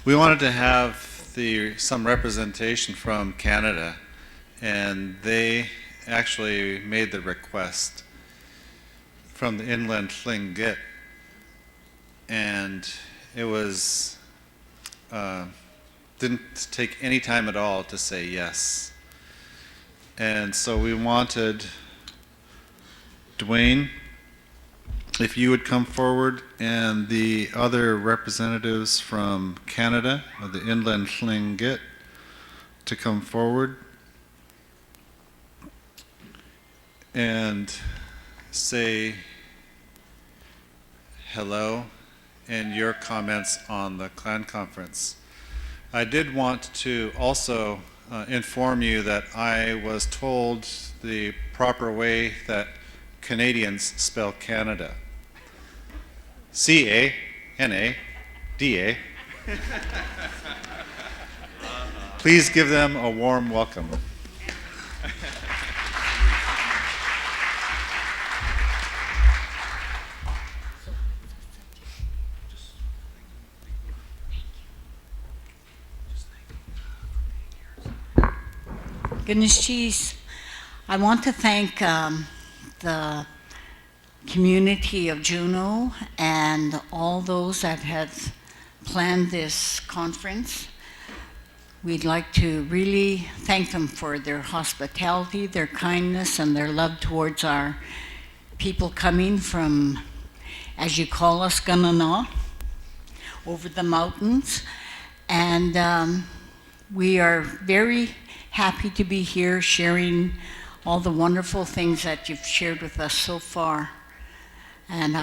We wanted to have some representation from Canada, and they actually made the request from the inland Tlingit, and it was didn't take any time at all to say yes. And so we wanted Duane, if you would come forward, and the other representatives from Canada, of the inland Tlingit, to come forward and say hello and your comments on the clan conference. I did want to also inform you that I was told the proper way that Canadians spell Canada. C-A-N-A-D-A. Please give them a warm welcome. Goodness cheese. I want to thank the community of Juneau and all those that have planned this conference. We'd like to really thank them for their hospitality, their kindness, and their love towards our people coming from, as you call us, Ganana, over the mountains. And we are very happy to be here sharing all the wonderful things that you've shared with us so far. And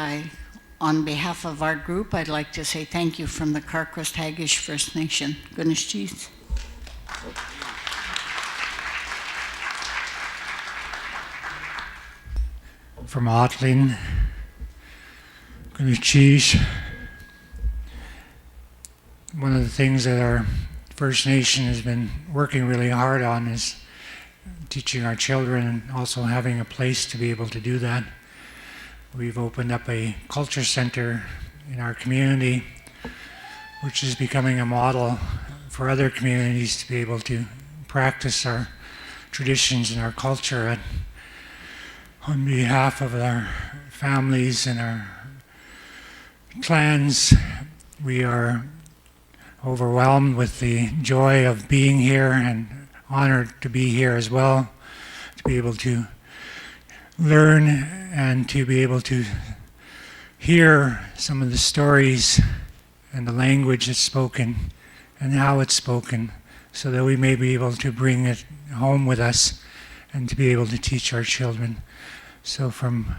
on behalf of our group, I'd like to say thank you from the Karkwast-Hagish First Nation. Goodness cheese. From Atlin, goodness cheese. One of the things that our First Nation has been working really hard on is teaching our children and also having a place to be able to do that. We've opened up a culture center in our community, which is becoming a model for other communities to be able to practice our traditions and our culture. And on behalf of our families and our clans, we are overwhelmed with the joy of being here and honored to be here as well, to be able to learn and to be able to hear some of the stories and the language that's spoken and how it's spoken, so that we may be able to bring it home with us and to be able to teach our children. So from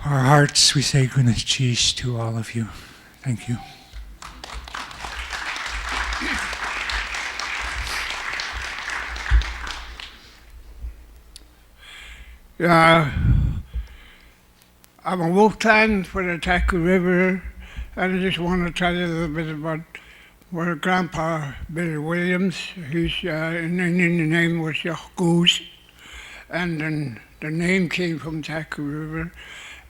our hearts, we say goodness cheese to all of you. Thank you. Yeah, I'm a wolf clan for the Taku River, and I just want to tell you a little bit about where Grandpa Billy Williams, his Indian name was Goose, and then the name came from Taku River.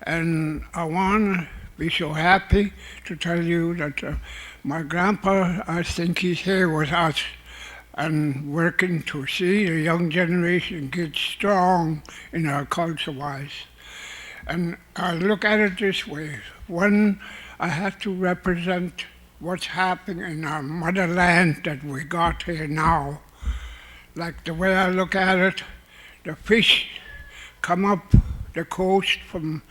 And I want to be so happy to tell you that my grandpa, I think he's here with us and working to see the young generation get strong in our culture-wise. And I look at it this way. One, I have to represent what's happening in our motherland that we got here now. Like the way I look at it, the fish come up the coast from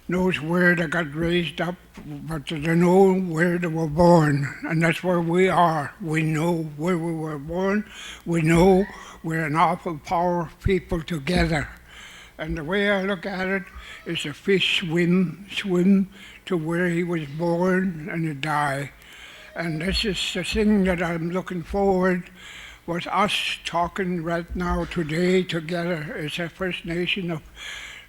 knows where they got raised up, but they don't know where they were born, and that's where we are. We know where we were born. We know we're an awful power of people together. And the way I look at it is the fish swim to where he was born and he die. And this is the thing that I'm looking forward was us talking right now today together as a First Nation of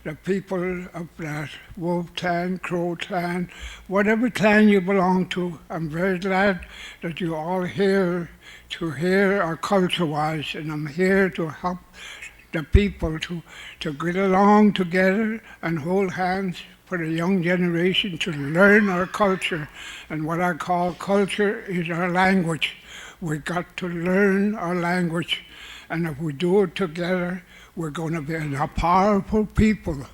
the people of that Wolf Clan, Crow Clan, whatever clan you belong to. I'm very glad that you're all here to hear our culture-wise, and I'm here to help the people to get along together and hold hands for the young generation to learn our culture. And what I call culture is our language. We got to learn our language. And if we do it together, we're going to be a powerful people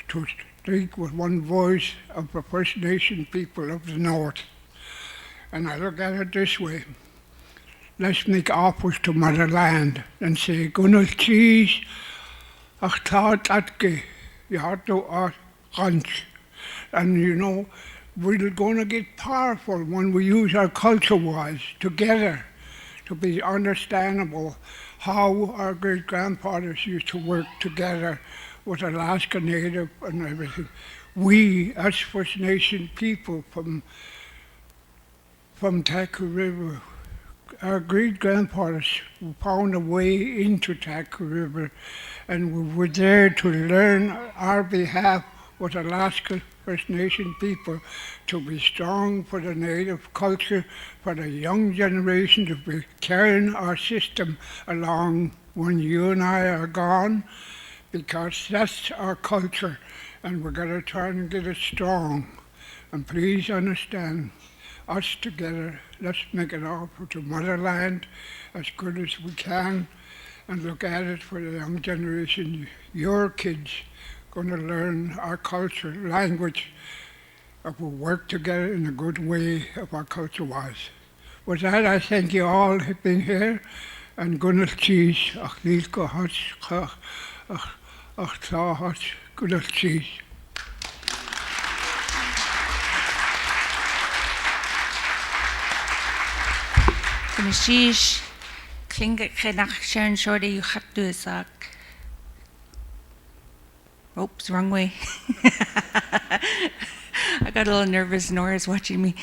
to speak with one voice of the First Nation people of the North. And I look at it this way. Let's make offers to motherland and say, Gunnar cheese, ach taat atke, yato art lunch. And you know, we're going to get powerful when we use our culture-wise together to be understandable how our great-grandfathers used to work together with Alaska Native and everything. We, as First Nation people from Taku River, our great-grandfathers found a way into Taku River, and we were there to learn our behalf with Alaska First Nation people to be strong for the Native culture, for the young generation to be carrying our system along when you and I are gone, because that's our culture, and we're going to try and get it strong. And please understand, us together, let's make an offer to motherland as good as we can and look at it for the young generation. Your kids going to learn our culture, language, if we work together in a good way of our culture-wise. With that, I thank you all for being here, and Gunnar cheese, ach lilko hach, ach tha hach, Gunnar cheese. Sheesh, Tlingit nach Sharon Shorty, Yakutat SOK. Oops, wrong way. I got a little nervous. Nora's watching me.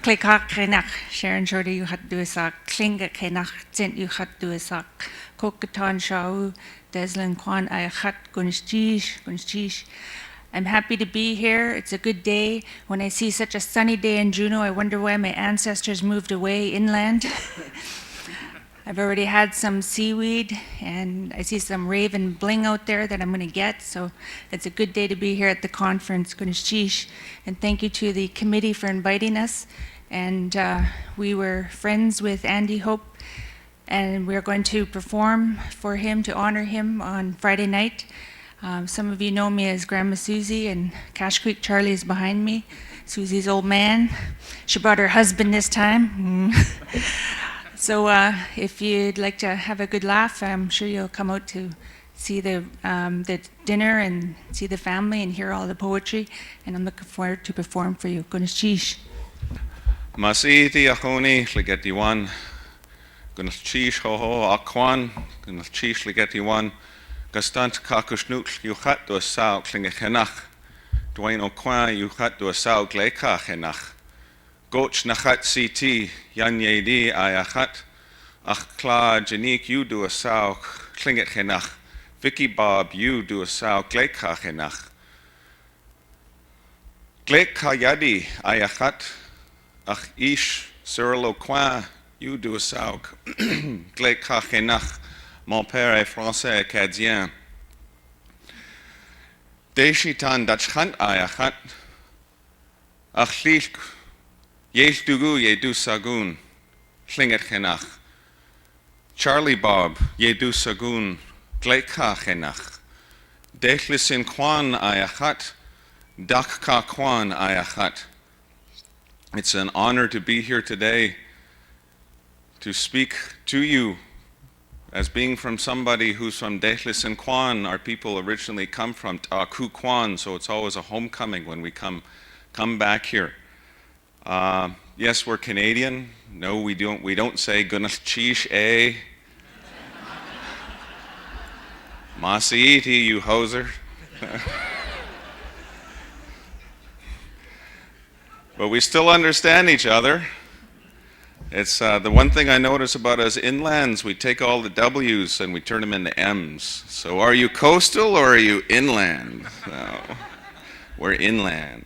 Tlingit nach Sharon Shorty, Yakutat SOK. Tlingit nach Zent Yakutat SOK. Kaagwaantaan Shau, Atlin Kwan Ayachat, Gunishtish. I'm happy to be here. It's a good day. When I see such a sunny day in Juneau, I wonder why my ancestors moved away inland. I've already had some seaweed, and I see some raven bling out there that I'm going to get, so it's a good day to be here at the conference. Gunishtish. And thank you to the committee for inviting us. And we were friends with Andy Hope, and we're going to perform for him to honor him on Friday night. Some of you know me as Grandma Suzie, and Cash Creek Charlie is behind me. Susie's old man. She brought her husband this time. So if you'd like to have a good laugh, I'm sure you'll come out to see the dinner and see the family and hear all the poetry. And I'm looking forward to perform for you. Gunishtish. Masiti achoni ligetiwan. Gunishtish hoho Aucoin. Gunishtish ligetiwan. Gastant kakushnuk yuchat do sao klingechenach. Duane Aucoin yuchat do sao gleikachenach. Goch nachat CT yanyedi ayachat. Achkla janik you do a sao klingechenach. Vicky Bob you do a sao gleikachenach. Kiks.adi ayachat. Ach ish Sergei Kan you do a sao gleikachenach. Mon père est français acadien. Deshitan Dachkant ayachat. Achlik Yesh dugu yedu sagun. Tlingit chenach. Charlie Bob yedu sagun. Gleka chenach. Dechlisin Kwan ayachat. D'ak'laweidi ayachat. It's an honor to be here today to speak to you as being from somebody who's from D'ak'laweidi Clan. Our people originally come from Kaagwaantaan, so it's always a homecoming when we come back here. Yes, we're Canadian. No, we don't say Gunishtish eh. Masiiti, you hoser. But we still understand each other. It's the one thing I notice about us inlands, we take all the W's and we turn them into M's. So are you coastal or are you inland? No, we're inland.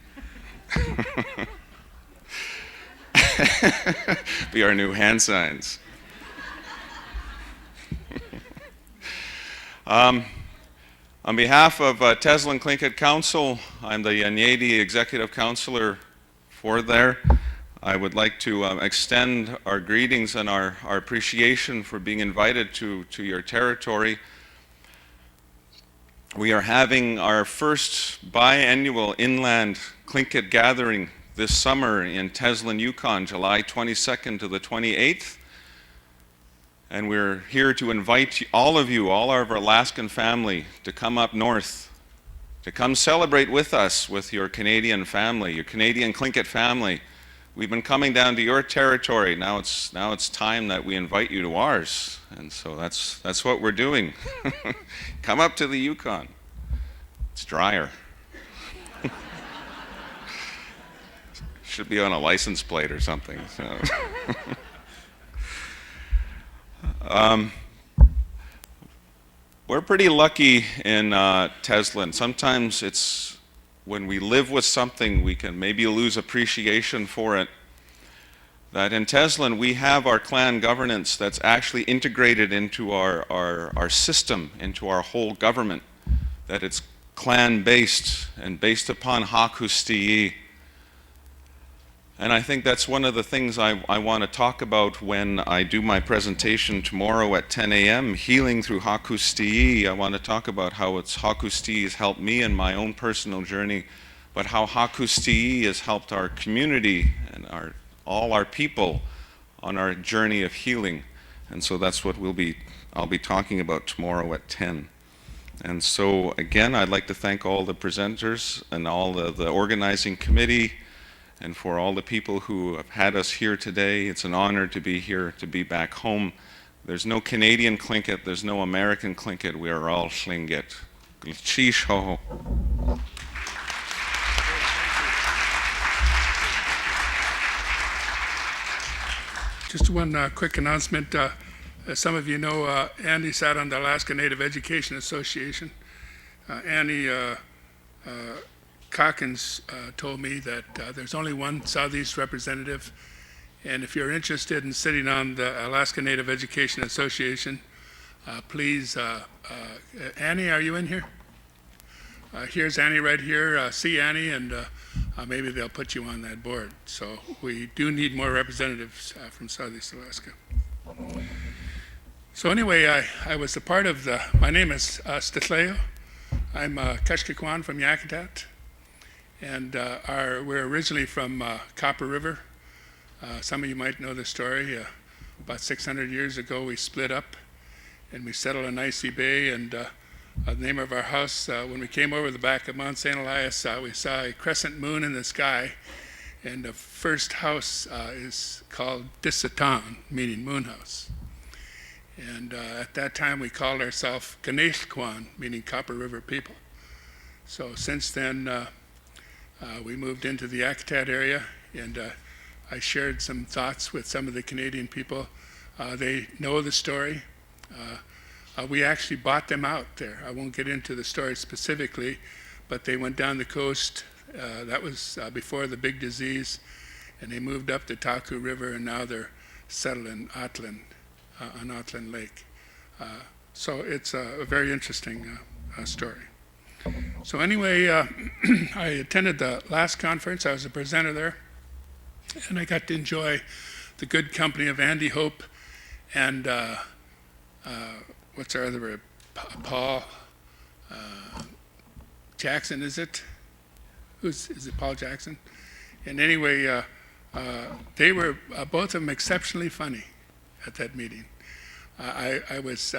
Be our new hand signs. On behalf of Teslin Tlingit Council, I'm the Yanyedi Executive Councillor for there. I would like to extend our greetings and our appreciation for being invited to your territory. We are having our first biannual inland Tlingit gathering this summer in Teslin, Yukon, July 22nd to the 28th. And we're here to invite all of you, all of our Alaskan family, to come up north, to come celebrate with us, with your Canadian family, your Canadian Tlingit family. We've been coming down to your territory. Now it's time that we invite you to ours. And so that's what we're doing. Come up to the Yukon. It's drier. Should be on a license plate or something. So. We're pretty lucky in Teslin. Sometimes it's when we live with something, we can maybe lose appreciation for it. That in Teslin, we have our clan governance that's actually integrated into our system, into our whole government. That it's clan-based and based upon Kiks.adi. And I think that's one of the things I want to talk about when I do my presentation tomorrow at 10 a.m., Healing Through Kiks.adi. I want to talk about how Kiks.adi has helped me in my own personal journey, but how Kiks.adi has helped our community and all our people on our journey of healing. And so that's what I'll be talking about tomorrow at 10. And so again, I'd like to thank all the presenters and all the organizing committee, and for all the people who have had us here today. It's an honor to be here, to be back home. There's no Canadian Tlingit, there's no American Tlingit, we are all Tlingit. Chish ho. Just one quick announcement. As some of you know, Andy sat on the Alaska Native Education Association. Andy Calkins told me that there's only one Southeast representative, and if you're interested in sitting on the Alaska Native Education Association, please, Annie, are you in here? Here's Annie right here. See Annie, and maybe they'll put you on that board. So we do need more representatives from Southeast Alaska. So anyway, I was a part of my name is Stetleo. I'm Keshkekwan from Yakutat. And we're originally from Copper River. Some of you might know the story. About 600 years ago, we split up and we settled in Icy Bay. And the name of our house, when we came over the back of Mount St. Elias, we saw a crescent moon in the sky. And the first house is called Disatan, meaning moon house. And at that time, we called ourselves Ganeshkwan, meaning Copper River people. So since then, we moved into the Yakutat area, and I shared some thoughts with some of the Canadian people. They know the story. We actually bought them out there. I won't get into the story specifically, but they went down the coast. That was before the big disease, and they moved up the Taku River, and now they're settled in Atlin, on Atlin Lake. So it's a very interesting story. So anyway, I attended the last conference. I was a presenter there, and I got to enjoy the good company of Andy Hope and what's our other word? Paul Jackson, is it? Is it Paul Jackson? And anyway, they were both of them exceptionally funny at that meeting. I was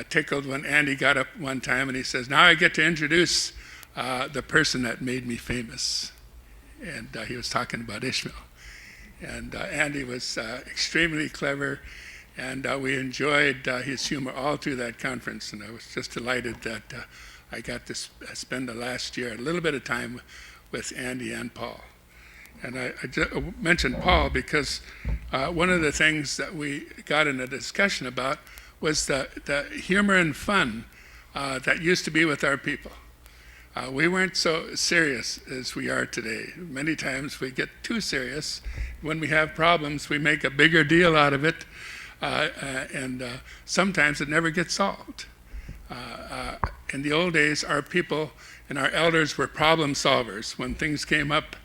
tickled when Andy got up one time and he says, "Now I get to introduce the person that made me famous." And he was talking about Ishmael. And Andy was extremely clever, and we enjoyed his humor all through that conference. And I was just delighted that I got to spend the last year a little bit of time with Andy and Paul. And I mentioned Paul because one of the things that we got in a discussion about was the humor and fun that used to be with our people. We weren't so serious as we are today. Many times we get too serious. When we have problems, we make a bigger deal out of it, and sometimes it never gets solved. In the old days, our people and our elders were problem solvers. When things came up,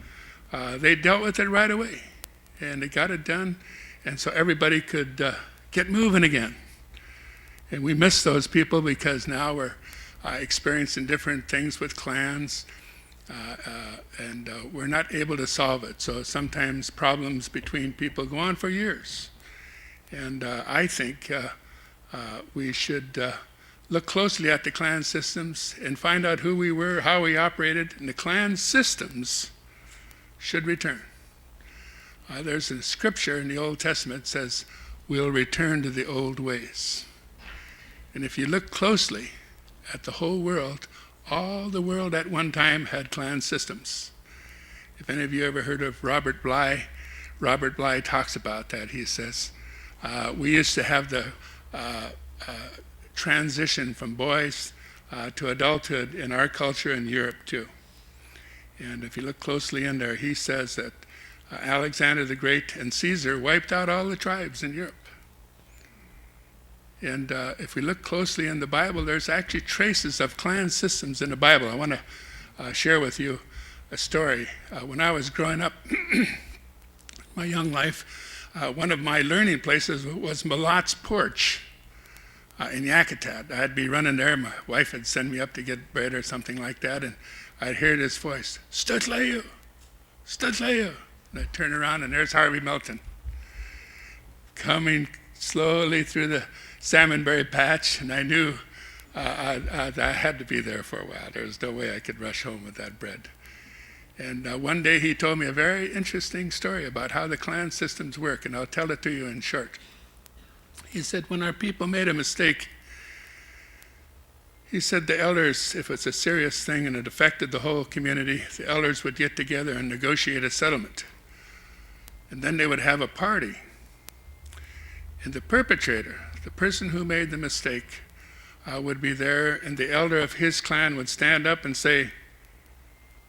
they dealt with it right away, and they got it done, and so everybody could get moving again. And we miss those people because now we're experiencing different things with clans, and we're not able to solve it. So sometimes problems between people go on for years. And I think we should look closely at the clan systems and find out who we were, how we operated, and the clan systems should return. There's a scripture in the Old Testament that says, we'll return to the old ways. And if you look closely at the whole world, all the world at one time had clan systems. If any of you ever heard of Robert Bly talks about that. He says, we used to have the transition from boys to adulthood in our culture in Europe too. And if you look closely in there, he says that Alexander the Great and Caesar wiped out all the tribes in Europe. And if we look closely in the Bible, there's actually traces of clan systems in the Bible. I want to share with you a story. When I was growing up, my young life, one of my learning places was Malot's porch in Yakutat. I'd be running there. My wife had sent me up to get bread or something like that, and I'd hear this voice, "Stutlayu, Stutlayu." And I'd turn around, and there's Harvey Milton coming slowly through the salmonberry patch, and I knew I had to be there for a while. There was no way I could rush home with that bread. And one day he told me a very interesting story about how the clan systems work, and I'll tell it to you in short. He said, when our people made a mistake, he said the elders, if it's a serious thing and it affected the whole community, the elders would get together and negotiate a settlement. And then they would have a party. And the perpetrator, the person who made the mistake, would be there, and the elder of his clan would stand up and say,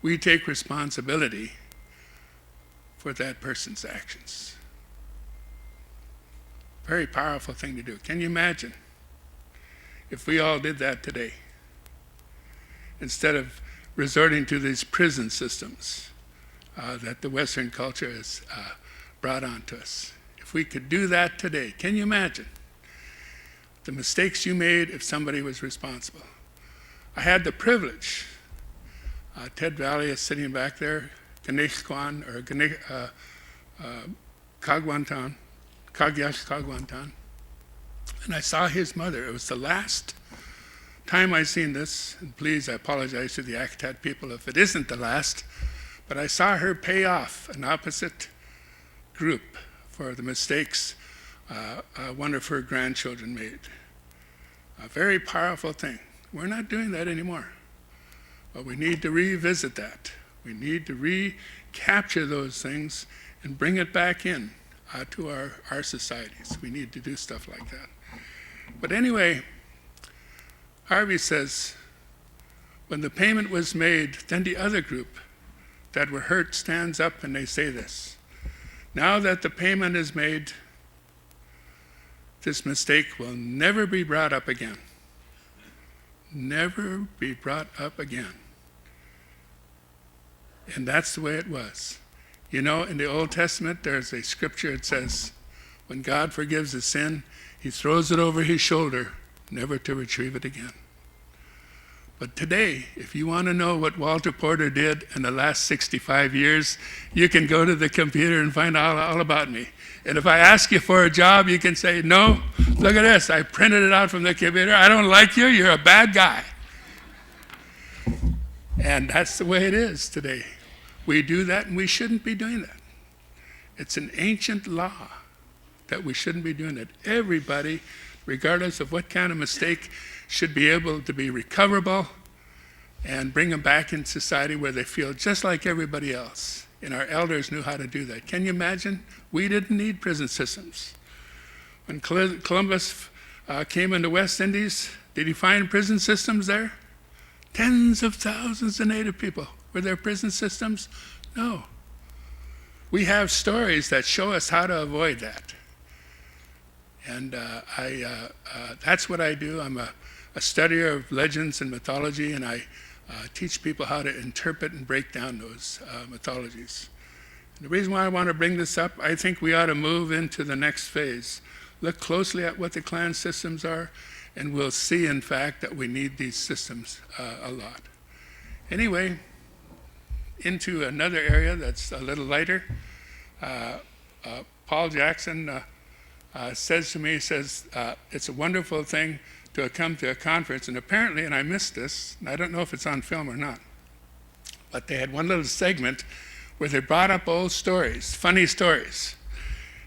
we take responsibility for that person's actions. Very powerful thing to do. Can you imagine if we all did that today, instead of resorting to these prison systems that the Western culture has brought onto us? If we could do that today, can you imagine the mistakes you made if somebody was responsible? I had the privilege, Ted Valle is sitting back there, Kaagwaantaan, Kaagwaantaan, and I saw his mother. It was the last time I seen this, and please, I apologize to the Yakutat people if it isn't the last, but I saw her pay off an opposite group for the mistakes one of her grandchildren made. A very powerful thing. We're not doing that anymore. But we need to revisit that. We need to recapture those things and bring it back in to our societies. We need to do stuff like that. But anyway, Harvey says, when the payment was made, then the other group that were hurt stands up and they say this: now that the payment is made, this mistake will never be brought up again. Never be brought up again. And that's the way it was. You know, in the Old Testament, there's a scripture that says, when God forgives a sin, he throws it over his shoulder, never to retrieve it again. But today, if you want to know what Walter Porter did in the last 65 years, you can go to the computer and find out all about me. And if I ask you for a job, you can say, no, look at this, I printed it out from the computer. I don't like you, you're a bad guy. And that's the way it is today. We do that, and we shouldn't be doing that. It's an ancient law that we shouldn't be doing it. Everybody, regardless of what kind of mistake, should be able to be recoverable and bring them back in society where they feel just like everybody else. And our elders knew how to do that. Can you imagine? We didn't need prison systems. When Columbus came into West Indies, did he find prison systems there? Tens of thousands of Native people. Were there prison systems? No. We have stories that show us how to avoid that. And that's what I do. I'm a a studier of legends and mythology, and I teach people how to interpret and break down those mythologies. And the reason why I want to bring this up, I think we ought to move into the next phase. Look closely at what the clan systems are, and we'll see, in fact, that we need these systems a lot. Anyway, into another area that's a little lighter. Paul Jackson says to me, he says, it's a wonderful thing to come to a conference, and apparently, and I missed this, and I don't know if it's on film or not, but they had one little segment where they brought up old stories, funny stories.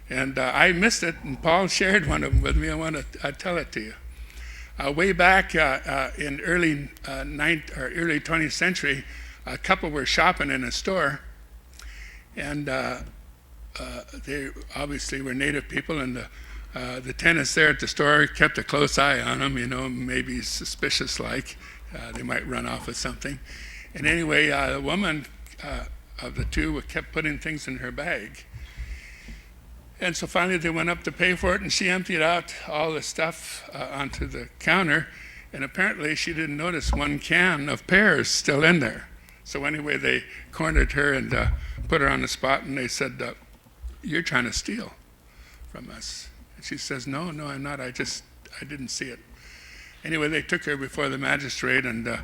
And I missed it, and Paul shared one of them with me. I want to tell it to you. Way back in early 20th century, a couple were shopping in a store, and they obviously were native people, and the tenants there at the store kept a close eye on them, you know, maybe suspicious like. They might run off with something. And anyway, the woman of the two kept putting things in her bag. And so finally they went up to pay for it, and she emptied out all the stuff onto the counter, and apparently she didn't notice one can of pears still in there. So anyway, they cornered her and put her on the spot, and they said, you're trying to steal from us. And she says, no, I'm not, I didn't see it. Anyway, they took her before the magistrate, and the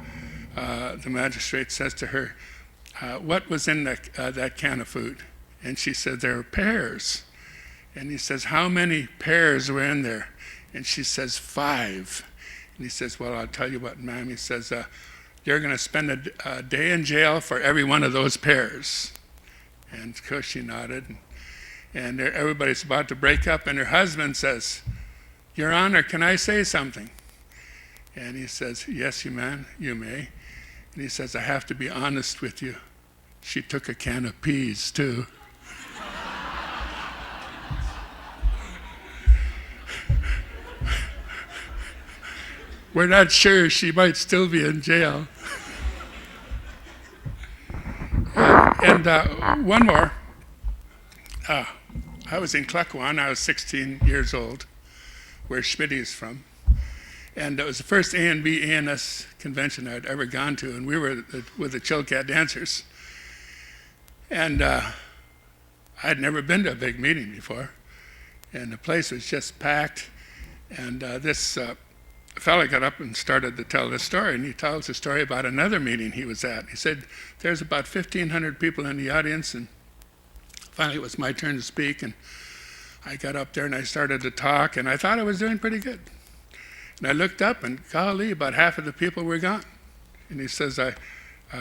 magistrate says to her, what was in that can of food? And she said, there were pears. And he says, how many pears were in there? And she says, 5. And he says, well, I'll tell you what, ma'am. He says, you're going to spend a day in jail for every one of those pears. And of course she nodded. And everybody's about to break up, and her husband says, Your Honor, can I say something? And he says, yes, you may. And he says, I have to be honest with you. She took a can of peas, too. We're not sure, she might still be in jail. And one more. I was in Kaagwaantaan. I was 16 years old, where Schmitty is from. And it was the first A&B ANS convention I'd ever gone to, and we were with the Chilkat dancers. And I'd never been to a big meeting before, and the place was just packed. And this fellow got up and started to tell this story, and he tells a story about another meeting he was at. He said, there's about 1,500 people in the audience, and finally it was my turn to speak, and I got up there and I started to talk, and I thought I was doing pretty good. And I looked up, and golly, about half of the people were gone. And he says, I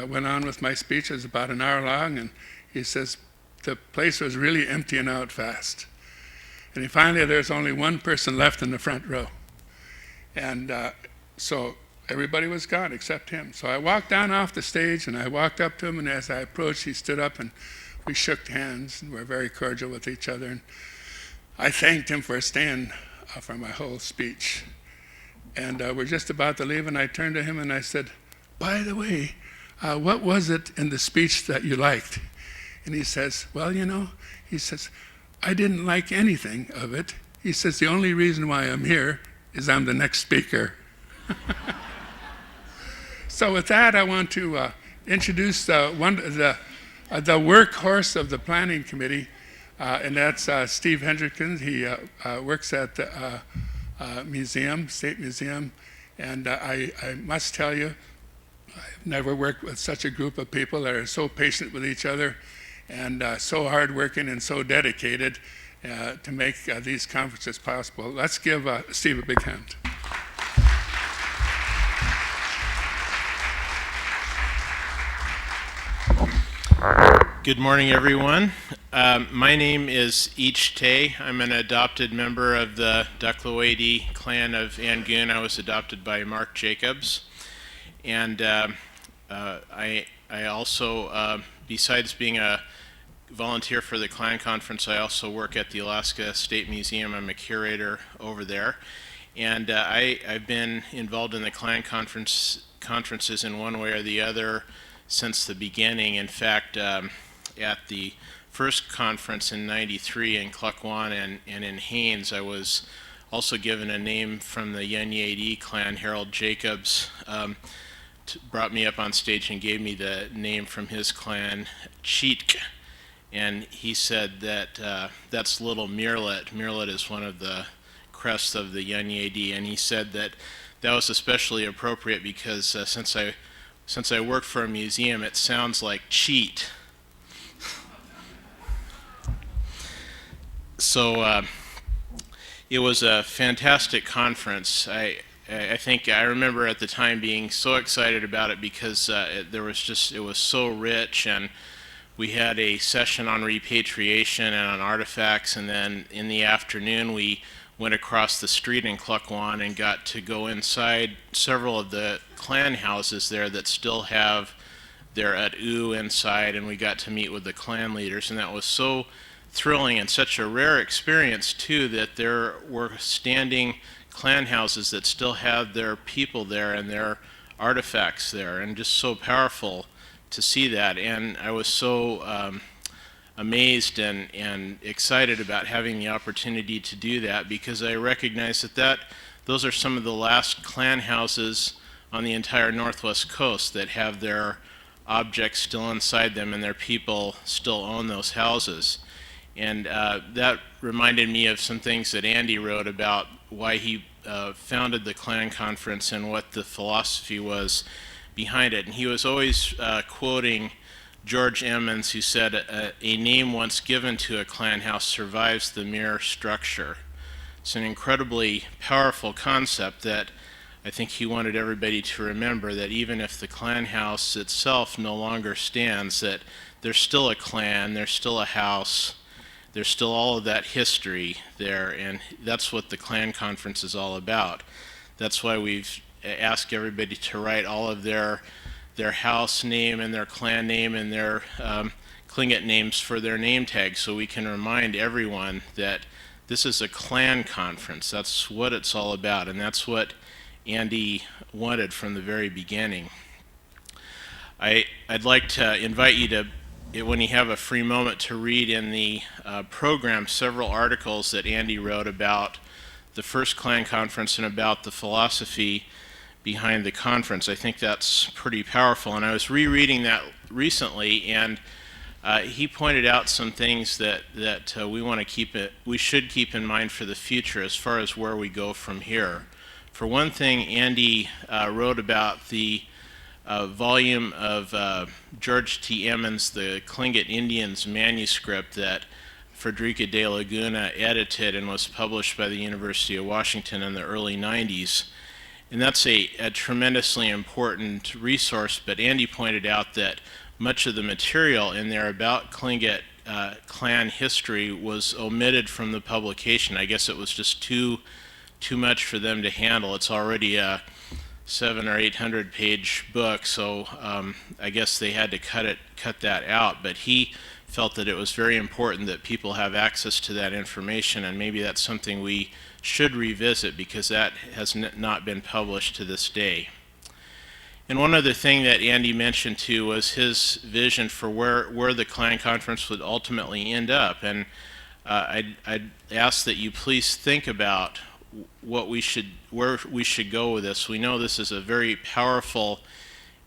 went on with my speech. It was about an hour long, and he says, the place was really emptying out fast. And finally, there's only one person left in the front row. And so everybody was gone except him. So I walked down off the stage, and I walked up to him, and as I approached, he stood up, and we shook hands, and we're very cordial with each other. And I thanked him for staying for my whole speech. And we're just about to leave, and I turned to him and I said, by the way, what was it in the speech that you liked? And he says, well, you know, he says, I didn't like anything of it. He says, the only reason why I'm here is I'm the next speaker. So with that, I want to introduce the workhorse of the planning committee, and that's Steve Henrikson. He works at the museum, State Museum, and I must tell you, I've never worked with such a group of people that are so patient with each other and so hardworking and so dedicated to make these conferences possible. Let's give Steve a big hand. Good morning, everyone. My name is Ichi. I'm an adopted member of the D'ak'laweidi Clan of Angoon. I was adopted by Mark Jacobs. And I also, besides being a volunteer for the Clan Conference, I also work at the Alaska State Museum. I'm a curator over there. And I've been involved in the Clan conferences in one way or the other since the beginning. In fact, at the first conference in '93 in Kaagwaantaan and in Haines, I was also given a name from the Untitled clan. Harold Jacobs brought me up on stage and gave me the name from his clan, Cheetk. And he said that that's little murrlet. Murrlet is one of the crests of the Untitled, and he said that that was especially appropriate because since I work for a museum, it sounds like cheat. So it was a fantastic conference. I think I remember at the time being so excited about it because it was so rich, and we had a session on repatriation and on artifacts, and then in the afternoon we went across the street in Kaagwaantaan and got to go inside several of the clan houses there that still have their at'u inside, and we got to meet with the clan leaders, and that was so thrilling and such a rare experience too, that there were standing clan houses that still had their people there and their artifacts there, and just so powerful to see that. And I was so amazed and excited about having the opportunity to do that, because I recognize that those are some of the last clan houses on the entire Northwest Coast that have their objects still inside them and their people still own those houses. And that reminded me of some things that Andy wrote about why he founded the Clan Conference and what the philosophy was behind it. And he was always quoting George Emmons, who said, a name once given to a clan house survives the mere structure. It's an incredibly powerful concept that I think he wanted everybody to remember, that even if the clan house itself no longer stands, that there's still a clan, there's still a house, there's still all of that history there, and that's what the Clan Conference is all about. That's why we've asked everybody to write all of their house name and their clan name and their Tlingit names for their name tags, so we can remind everyone that this is a clan conference. That's what it's all about, and that's what Andy wanted from the very beginning. I'd like to invite you to, when you have a free moment, to read in the program several articles that Andy wrote about the first Clan Conference and about the philosophy behind the conference. I think that's pretty powerful, and I was rereading that recently, and he pointed out some things that we should keep in mind for the future as far as where we go from here. For one thing, Andy wrote about the volume of George T. Emmons, the Tlingit Indians manuscript that Frederica de Laguna edited and was published by the University of Washington in the early 90s. And that's a tremendously important resource, but Andy pointed out that much of the material in there about Tlingit clan history was omitted from the publication. I guess it was just too much for them to handle. It's already a 700 or 800 page book, so I guess they had to cut that out. But he felt that it was very important that people have access to that information, and maybe that's something we should revisit, because that has not been published to this day. And one other thing that Andy mentioned too was his vision for where the Clan Conference would ultimately end up. And I'd ask that you please think about where we should go with this. We know this is a very powerful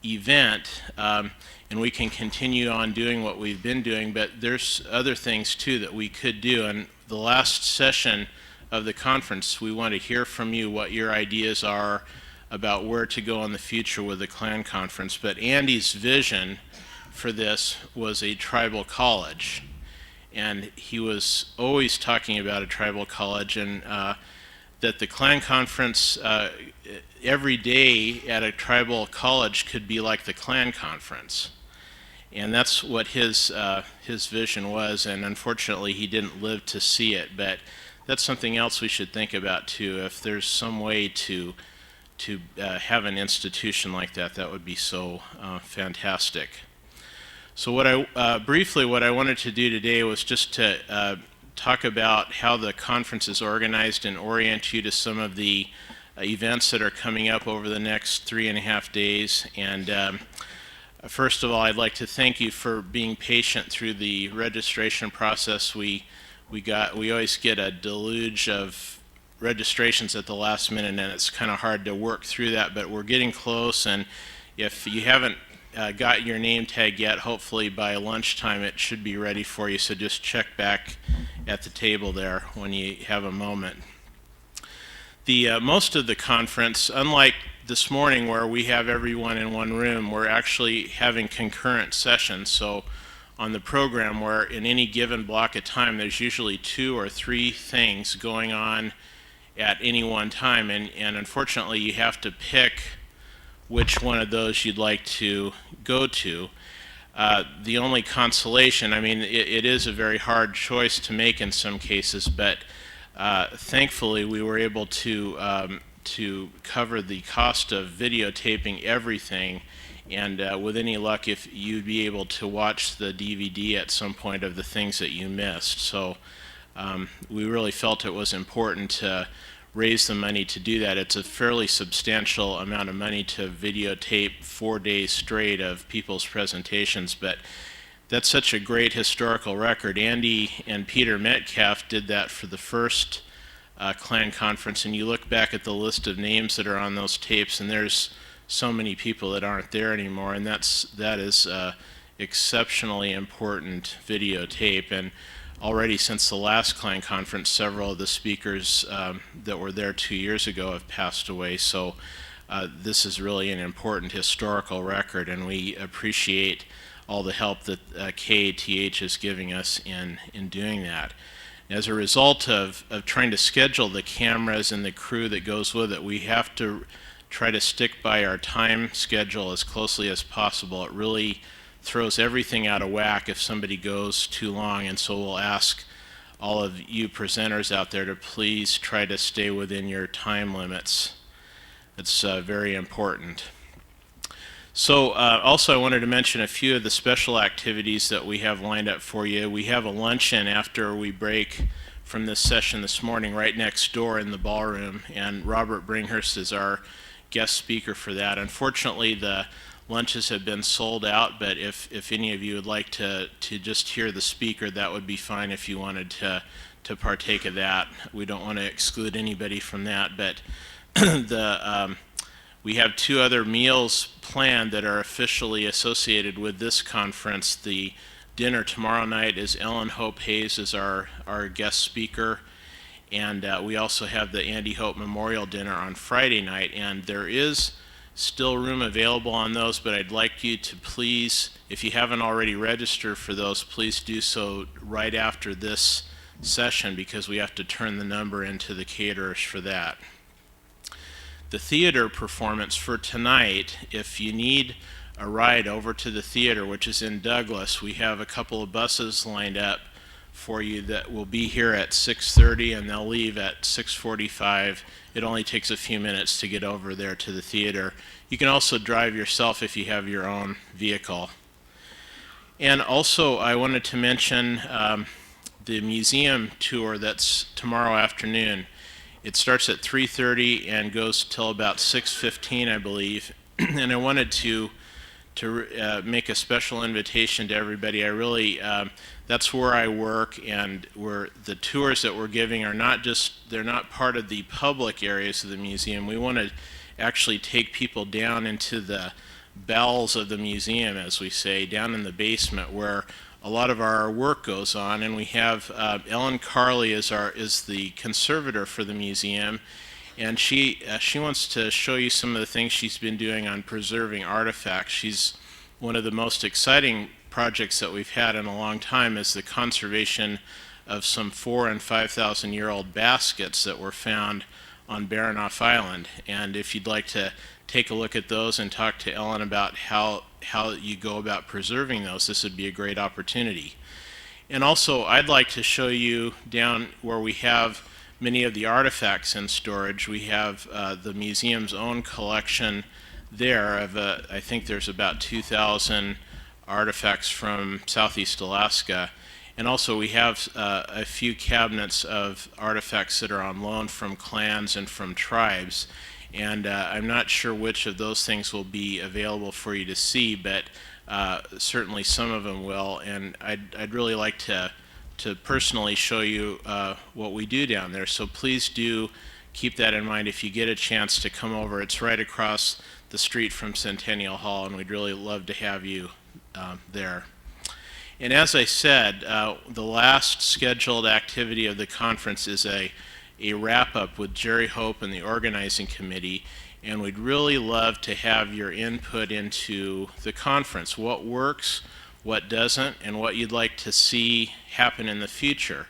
event, and we can continue on doing what we've been doing, but there's other things too that we could do. And the last session of the conference, we want to hear from you what your ideas are about where to go in the future with the Clan Conference. But Andy's vision for this was a tribal college, and he was always talking about a tribal college, and that the Clan Conference every day at a tribal college could be like the Clan Conference. And that's what his vision was, and unfortunately he didn't live to see it, but that's something else we should think about too. If there's some way to have an institution like that, that would be so fantastic. So what I wanted to do today was just to talk about how the conference is organized and orient you to some of the events that are coming up over the next 3.5 days. And first of all, I'd like to thank you for being patient through the registration process. We always get a deluge of registrations at the last minute, and it's kind of hard to work through that, but we're getting close, and if you haven't got your name tag yet, hopefully by lunchtime it should be ready for you, so just check back at the table there when you have a moment. The most of the conference, unlike this morning where we have everyone in one room, we're actually having concurrent sessions. So on the program, where in any given block of time there's usually 2 or 3 things going on at any one time, and unfortunately you have to pick which one of those you'd like to go to. The only consolation, I mean, it is a very hard choice to make in some cases, but thankfully we were able to cover the cost of videotaping everything, and with any luck, if you'd be able to watch the DVD at some point of the things that you missed. So we really felt it was important to raise the money to do that. It's a fairly substantial amount of money to videotape 4 days straight of people's presentations, but that's such a great historical record. Andy and Peter Metcalfe did that for the first clan conference, and you look back at the list of names that are on those tapes, and there's so many people that aren't there anymore, and that is exceptionally important videotape. And already since the last clan conference, several of the speakers that were there 2 years ago have passed away, so this is really an important historical record, and we appreciate all the help that Kiks.adi is giving us in doing that. As a result of trying to schedule the cameras and the crew that goes with it, we have to try to stick by our time schedule as closely as possible. It really throws everything out of whack if somebody goes too long, and so we'll ask all of you presenters out there to please try to stay within your time limits. It's very important. So also I wanted to mention a few of the special activities that we have lined up for you. We have a luncheon after we break from this session this morning right next door in the ballroom, and Robert Bringhurst is our guest speaker for that. Unfortunately, the lunches have been sold out, but if any of you would like to just hear the speaker, that would be fine if you wanted to partake of that. We don't want to exclude anybody from that, but we have 2 other meals planned that are officially associated with this conference. The dinner tomorrow night is Ellen Hope Hayes as our guest speaker, and we also have the Andy Hope Memorial Dinner on Friday night, and there is still room available on those, but I'd like you to please, if you haven't already registered for those, please do so right after this session, because we have to turn the number into the caterers for that. The theater performance for tonight, if you need a ride over to the theater, which is in Douglas, we have a couple of buses lined up for you that will be here at 6:30, and they'll leave at 6:45. It only takes a few minutes to get over there to the theater. You can also drive yourself if you have your own vehicle. And also I wanted to mention the museum tour that's tomorrow afternoon. It starts at 3:30 and goes till about 6:15, I believe. And I wanted to make a special invitation to everybody. I really, that's where I work, and the tours that we're giving are they're not part of the public areas of the museum. We want to actually take people down into the bowels of the museum, as we say, down in the basement where a lot of our work goes on, and we have Ellen Carley is the conservator for the museum, and she wants to show you some of the things she's been doing on preserving artifacts. She's one of the most exciting projects that we've had in a long time is the conservation of some 4,000 and 5,000 year old baskets that were found on Baranof Island. And if you'd like to take a look at those and talk to Ellen about how you go about preserving those, this would be a great opportunity. And also, I'd like to show you down where we have many of the artifacts in storage. We have the museum's own collection there of, I think there's about 2,000 artifacts from Southeast Alaska. And also we have a few cabinets of artifacts that are on loan from clans and from tribes. And I'm not sure which of those things will be available for you to see, but certainly some of them will. And I'd really like to to personally show you what we do down there. So please do keep that in mind if you get a chance to come over. It's right across the street from Centennial Hall, and we'd really love to have you there. And as I said, the last scheduled activity of the conference is a wrap-up with Gerry Hope and the organizing committee, and we'd really love to have your input into the conference. What works, what doesn't, and what you'd like to see happen in the future.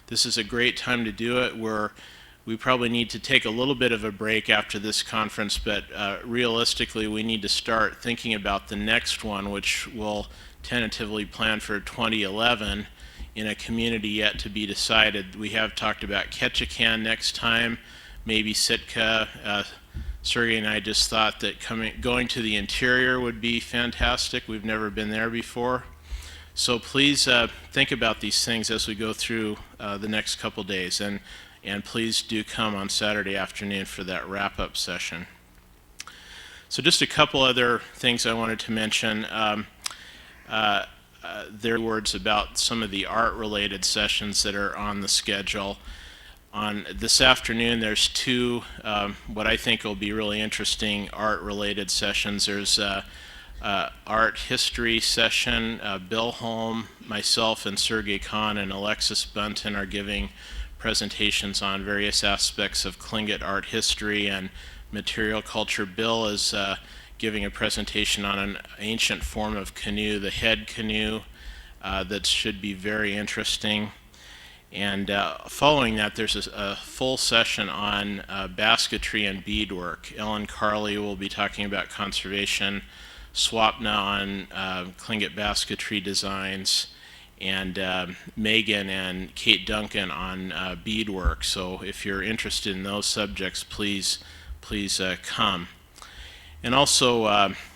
This is a great time to do it. We probably need to take a little bit of a break after this conference, but realistically we need to start thinking about the next one, which will tentatively plan for 2011 in a community yet to be decided. We have talked about Ketchikan next time, maybe Sitka. Sergei and I just thought that going to the interior would be fantastic. We've never been there before. So please think about these things as we go through the next couple days, and please do come on Saturday afternoon for that wrap-up session. So just a couple other things I wanted to mention. There are words about some of the art-related sessions that are on the schedule. On this afternoon, there's two what I think will be really interesting art-related sessions. There's art history session. Bill Holm, myself, and Sergei Kan and Alexis Bunton are giving presentations on various aspects of Tlingit art history and material culture. Bill is giving a presentation on an ancient form of canoe, the head canoe, that should be very interesting. And following that, there's a full session on basketry and beadwork. Ellen Carley will be talking about conservation, Swapna on Tlingit basketry designs, and Megan and Kate Duncan on beadwork. So if you're interested in those subjects, please come. And also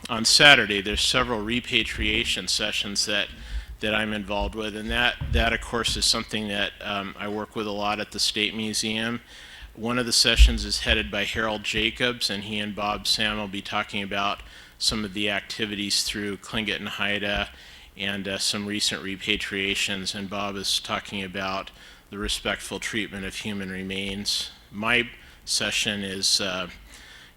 on Saturday, there's several repatriation sessions that I'm involved with, and that of course is something that I work with a lot at the State Museum. One of the sessions is headed by Harold Jacobs, and he and Bob Sam will be talking about some of the activities through Tlingit and Haida and some recent repatriations, and Bob is talking about the respectful treatment of human remains. My session is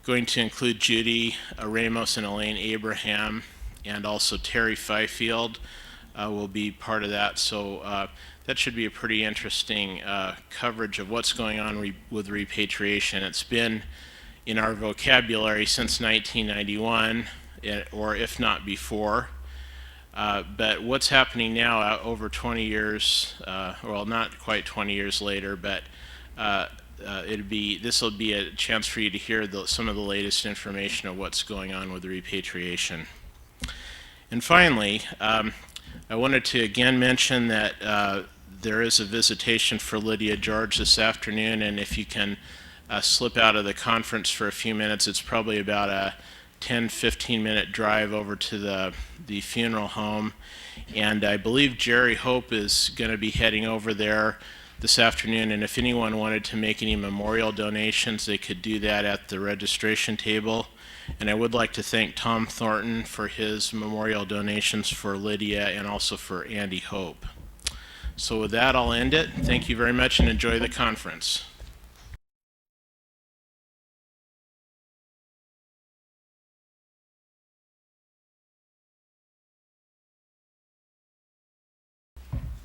going to include Judy Ramos and Elaine Abraham, and also Terry Fifield will be part of that. So that should be a pretty interesting coverage of what's going on with repatriation. It's been in our vocabulary since 1991, or if not before. But what's happening now over 20 years, well, not quite 20 years later, but this will be a chance for you to hear some of the latest information of what's going on with repatriation. And finally, I wanted to again mention that there is a visitation for Lydia George this afternoon, and if you can slip out of the conference for a few minutes, it's probably about a 10-15 minute drive over to the funeral home. And I believe Gerry Hope is going to be heading over there this afternoon, and if anyone wanted to make any memorial donations, they could do that at the registration table. And I would like to thank Tom Thornton for his memorial donations for Lydia and also for Andy Hope. So with that, I'll end it. Thank you very much and enjoy the conference.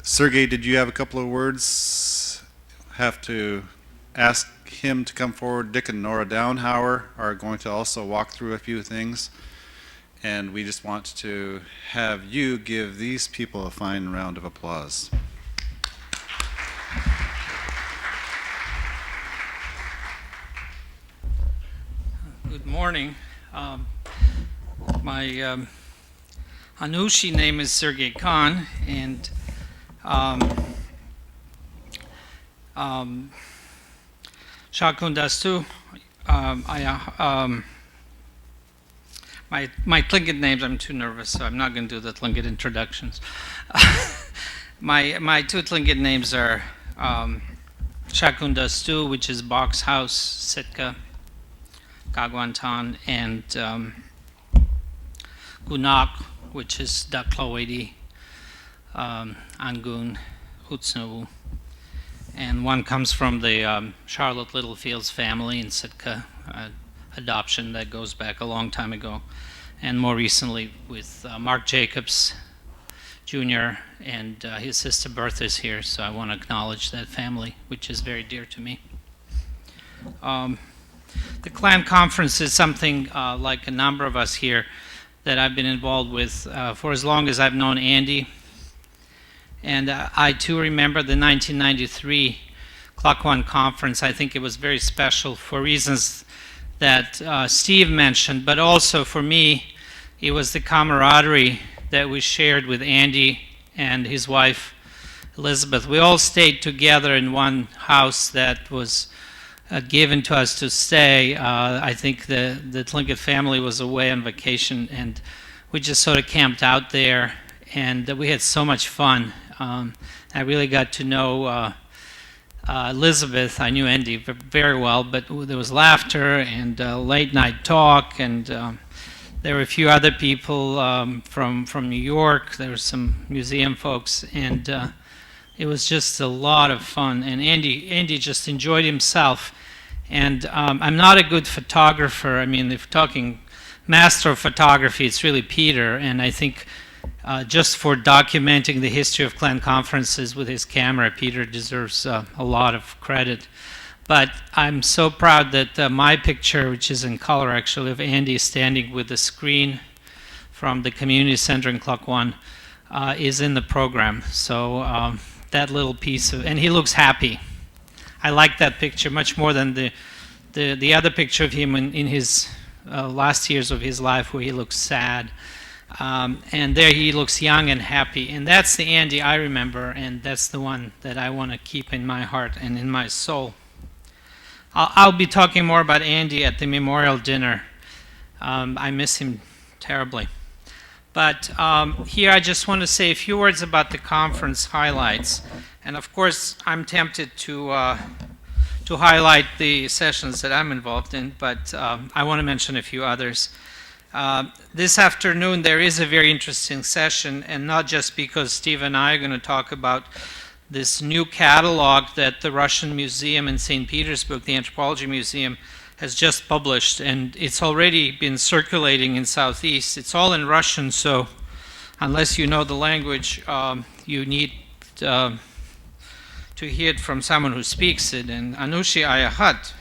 Sergei, did you have a couple of words? Have to ask him to come forward. Dick and Nora Dauenhauer are going to also walk through a few things. And we just want to have you give these people a fine round of applause. Good morning. My Anushi name is Sergei Kan, and Shakundastu. My Tlingit names, I'm too nervous, so I'm not going to do the Tlingit introductions. My two Tlingit names are Shakundastu, which is box house, Sitka, Kaagwaantaan, and Gunak, which is D'ak'laweidi Angoon, Hutsnawu. And one comes from the Charlotte Littlefield's family in Sitka, adoption that goes back a long time ago. And more recently with Mark Jacobs Jr. and his sister Bertha is here, so I want to acknowledge that family, which is very dear to me. The clan conference is something like a number of us here that I've been involved with for as long as I've known Andy. And I too remember the 1993 Kaagwaantaan conference. I think it was very special for reasons that Steve mentioned, but also for me, it was the camaraderie that we shared with Andy and his wife, Elizabeth. We all stayed together in one house that was given to us to stay. I think the Tlingit family was away on vacation, and we just sort of camped out there, and we had so much fun. I really got to know Elizabeth. I knew Andy very well, but there was laughter and late night talk, and there were a few other people from New York. There were some museum folks, and it was just a lot of fun. And Andy just enjoyed himself. And I'm not a good photographer. I mean, if we're talking master of photography, it's really Peter. And I think just for documenting the history of clan conferences with his camera, Peter deserves a lot of credit. But I'm so proud that my picture, which is in color actually, of Andy standing with the screen from the community center in Kaagwaantaan is in the program. So that little piece of, and he looks happy. I like that picture much more than the other picture of him in his last years of his life where he looks sad. And there he looks young and happy. And that's the Andy I remember, and that's the one that I want to keep in my heart and in my soul. I'll be talking more about Andy at the memorial dinner. I miss him terribly. But here I just want to say a few words about the conference highlights. And of course, I'm tempted to highlight the sessions that I'm involved in, but I want to mention a few others. This afternoon, there is a very interesting session, and not just because Steve and I are going to talk about this new catalog that the Russian Museum in St. Petersburg, the Anthropology Museum, has just published, and it's already been circulating in Southeast. It's all in Russian, so unless you know the language, you need to hear it from someone who speaks it, and Anushi Ayahat.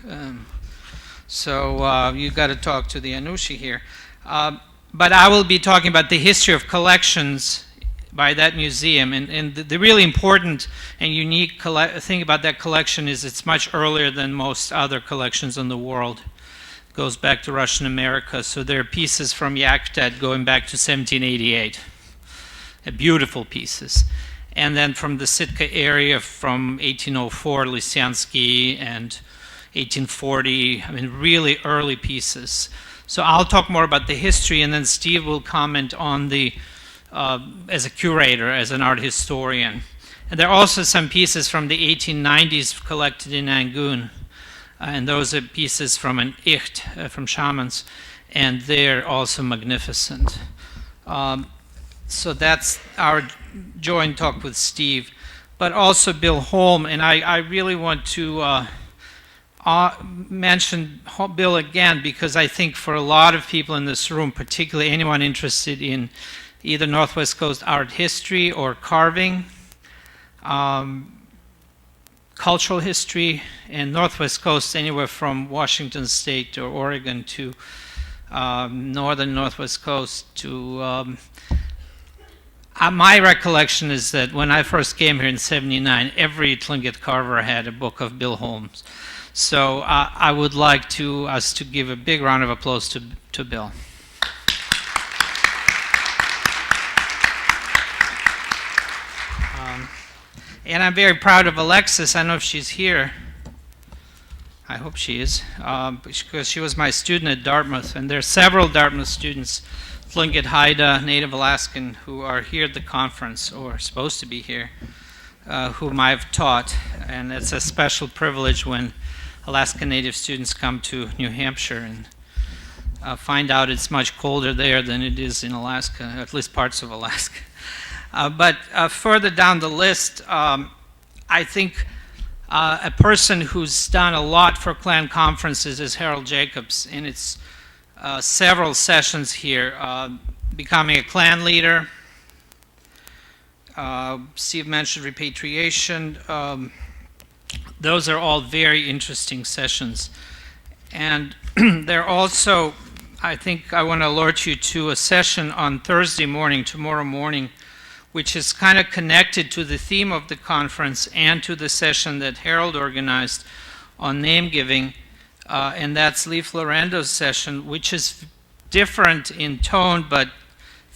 So you got to talk to the Anushi here. But I will be talking about the history of collections by that museum, and the really important and unique thing about that collection is it's much earlier than most other collections in the world. It goes back to Russian America, so there are pieces from Yakutat going back to 1788. Beautiful pieces. And then from the Sitka area from 1804, Lysyansky, and 1840, I mean, really early pieces. So I'll talk more about the history, and then Steve will comment on the as a curator, as an art historian. And there are also some pieces from the 1890s collected in Angoon, and those are pieces from an icht, from shamans, and they're also magnificent. So that's our joint talk with Steve, but also Bill Holm, and I really want to mention Bill again, because I think for a lot of people in this room, particularly anyone interested in either Northwest Coast art history or carving, cultural history, and Northwest Coast anywhere from Washington State or Oregon to northern Northwest Coast to my recollection is that when I first came here in '79, every Tlingit carver had a book of Bill Holmes. So I would like us to give a big round of applause to Bill. And I'm very proud of Alexis. I don't know if she's here. I hope she is, because she was my student at Dartmouth, and there are several Dartmouth students, Tlingit Haida, Native Alaskan, who are here at the conference, or supposed to be here, whom I've taught, and it's a special privilege when Alaska Native students come to New Hampshire and find out it's much colder there than it is in Alaska, at least parts of Alaska. But further down the list, I think a person who's done a lot for clan conferences is Harold Jacobs, and it's several sessions here, becoming a clan leader. Steve mentioned repatriation. Those are all very interesting sessions. And they're also, I think I want to alert you to a session on Thursday morning, tomorrow morning, which is kind of connected to the theme of the conference and to the session that Harold organized on name giving, and that's Leif Lorando's session, which is different in tone but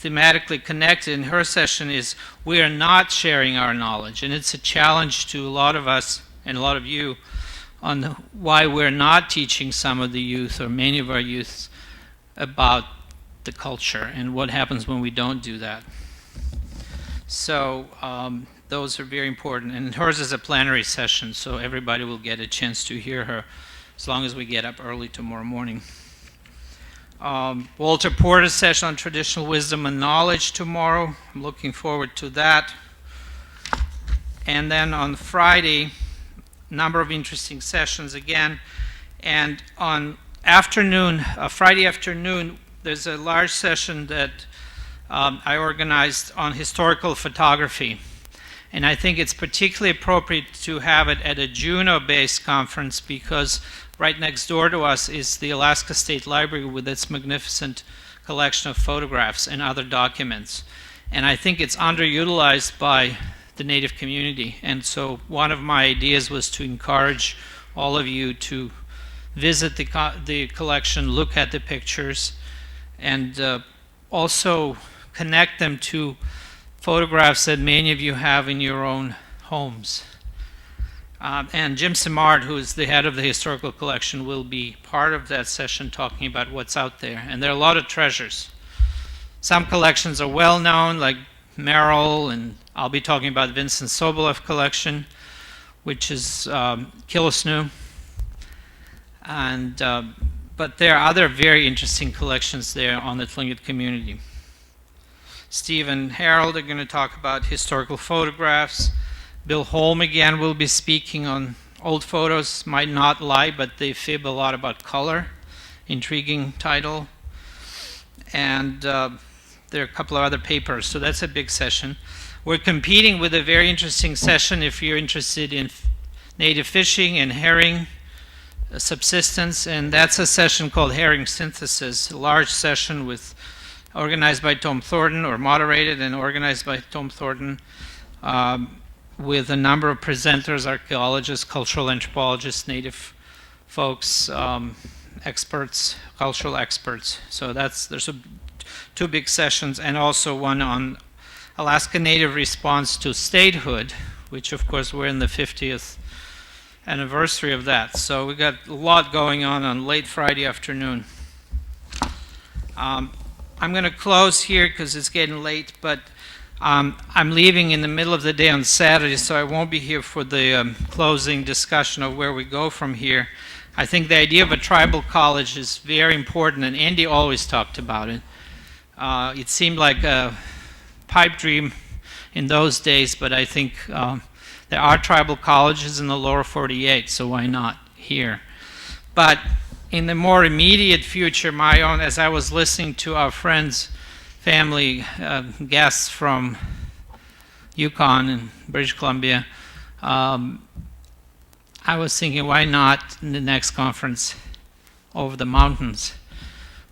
thematically connected. And her session is we are not sharing our knowledge, and it's a challenge to a lot of us and a lot of you on why we're not teaching some of the youth or many of our youth about the culture and what happens when we don't do that. So those are very important, and hers is a plenary session, so everybody will get a chance to hear her as long as we get up early tomorrow morning. Walter Porter's session on traditional wisdom and knowledge tomorrow. I'm looking forward to that. And then on Friday, a number of interesting sessions again. And on afternoon, Friday afternoon, there's a large session that I organized on historical photography. And I think it's particularly appropriate to have it at a Juneau-based conference because right next door to us is the Alaska State Library with its magnificent collection of photographs and other documents. And I think it's underutilized by the Native community. And so one of my ideas was to encourage all of you to visit the collection, look at the pictures, and also connect them to photographs that many of you have in your own homes. And Jim Simard, who is the head of the historical collection, will be part of that session talking about what's out there. And there are a lot of treasures. Some collections are well known, like Merrill, and I'll be talking about Vincent Sobolev collection, which is Killisnoo. And but there are other very interesting collections there on the Tlingit community. Steve and Harold are going to talk about historical photographs. Bill Holm again will be speaking on old photos might not lie, but they fib a lot about color. Intriguing title. And there are a couple of other papers, so that's a big session. We're competing with a very interesting session if you're interested in native fishing and herring subsistence, and that's a session called Herring Synthesis, a large session organized by Tom Thornton, or moderated and organized by Tom Thornton, with a number of presenters, archaeologists, cultural anthropologists, native folks, experts, cultural experts. So there's two big sessions, and also one on Alaska Native response to statehood, which of course we're in the 50th anniversary of that. So we got a lot going on late Friday afternoon. I'm going to close here because it's getting late, but I'm leaving in the middle of the day on Saturday, so I won't be here for the closing discussion of where we go from here. I think the idea of a tribal college is very important, and Andy always talked about it. It seemed like a pipe dream in those days, but I think there are tribal colleges in the lower 48, so why not here? But in the more immediate future, my own, as I was listening to our friends, family, guests from Yukon and British Columbia, I was thinking, why not in the next conference over the mountains?